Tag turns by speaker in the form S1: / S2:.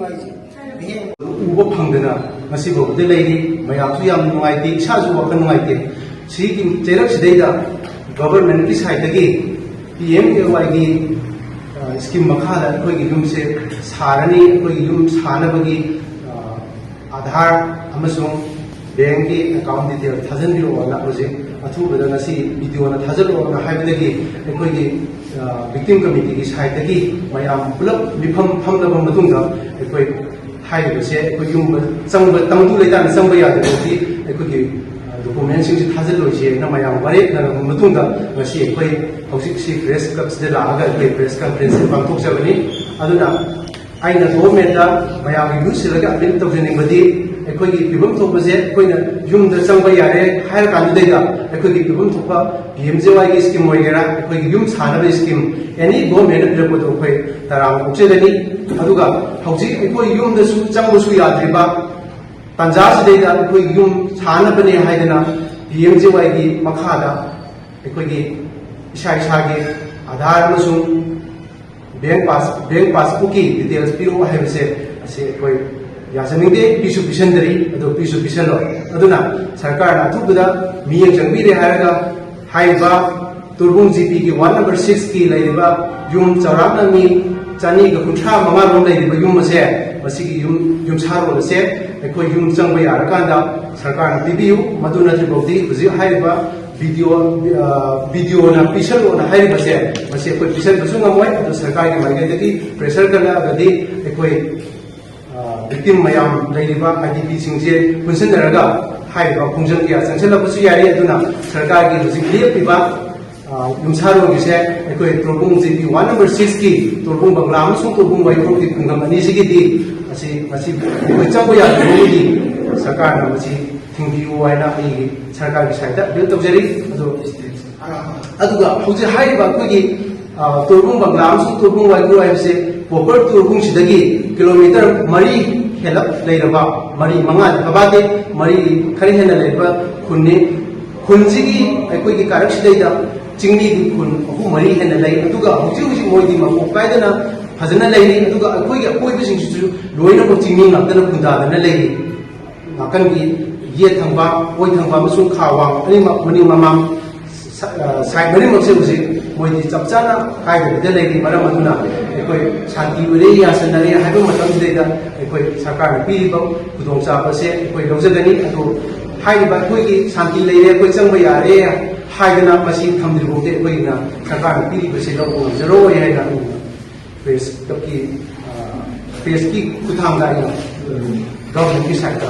S1: उब फंगदना मसिबोदे लेरी मयामसु याम नुंगाइते इसाजु वखन नुंगाइते सिगी चेरक सिदैदा गवर्नमेंट की साइड की PMAY की स्कीम मखादा अखोगी युमसे सारनी अखोगी युम सानबगी आधार अमसुंग बैंक की अकाउंट डिटेल थाजनबिरोना प्रोजेक्ट अथुबदा नसी वीडियो ना थाजलोना हाइबदगी अखोगी विक्टिम कमिटी की साइड की मयाम पुलप मिफम फमदब मतुंगा अखोई हाइबसे अखोई युम संग तंगदु लेतान संग यादबती अखोगी डॉक्यूमेंट सिंग थाजलोइसे ना मयाम वरे ना मतुंगा ngasi अखोई हौसिक सी प्रेस क्लब से लागा अखोई प्रेस कॉन्फ्रेंस पांथोक जबनी अदुना आइना गवर्नमेंट दा मयाम यूज सिलगा अपील तौजनिंगबदी अखोई पिबम थोपसे अखोइना युमदा संग यारे हायर कांदुदैदा अखोई पिबम थोपा PMJY की स्कीम वगैरह अखोई युम सानब स्कीम एनी गवर्नमेंट पिरपदो अखोई तराम उचेदनी अदुगा हौजि अखोई युमदसु चंगबसु याद्रिबा पंजाबसिदैदा अखोई युम सानबने हाइदना PMJY की मखादा अखोई इसा इसागे आधार अमसुंग बैंक पासबुक की डिटेल्स पिरो हाइबसे असे अखोई यासनिंगे पिसु पिसंदरी अदो पिसु पिसनो अदुना सरकार ना थुबदा मियें जंगबिरे हारगा हाइबा तुरबुंग GP की 1 नंबर 6 की लेरिबा युम चौराना मी चानी ग कुंठा मंगा रोम लेरिबा युम से मसिगी युम सारो से अखोई युम चंगबा यारकांदा सरकार ना पिबियु मदुना जिबोदी हुजि हाइबा वीडियो ना पिसलो ना हाइबा से मसे अखोई पिसन बसुंगा मोय अदो सरकार की माइगेदगी प्रेशर करना गदी अखोई victim mayam leiriba IDP singje punsinaraga haiba khongjang kya changselabsu yari aduna sarkar ki hujik lepiba yumsaro gi se ekoi torbung GP 1 number 6 ki torbung bangla amsung torbung waipro ki khungam ani sigi di asi changbo ya di sarkar na masi thingbi waina ai sarkar ki side da bil tawjari aduga hujik haiba ko gi torbung bangla amsung torbung waipro ai se proper torbung sidagi kilometer mari helap leiraba mari manga kabade mari khari hena leiba khunni khunjigi akoi ki karak sidaida chingni gi khun ahu mari hena lei aduga huji moidi ma ko kaidana phajana leiri aduga akoi gi akoi bi singsu loina ko chingni ngakdana khunda dana leiri nakan gi ye thangba oi thangba masung khawa ani ma mani mamam sai mari mokse uji moidi chapchana kaida leiri maram aduna अखोई शांति उरे यासनरे हाइबो मतमदेदा अखोई सरकार पीरिबो खुदोंचाबसे अखोई लौजगनी अदो हाइबा अखोई शांति लेरे अखोई चंगबा यारे हाइदना मसी थमद्रिबोते अखोई ना सरकार पीरिबसे लौबो जरो याइना प्रेस की खुथांगा गवर्नमेंट की साइड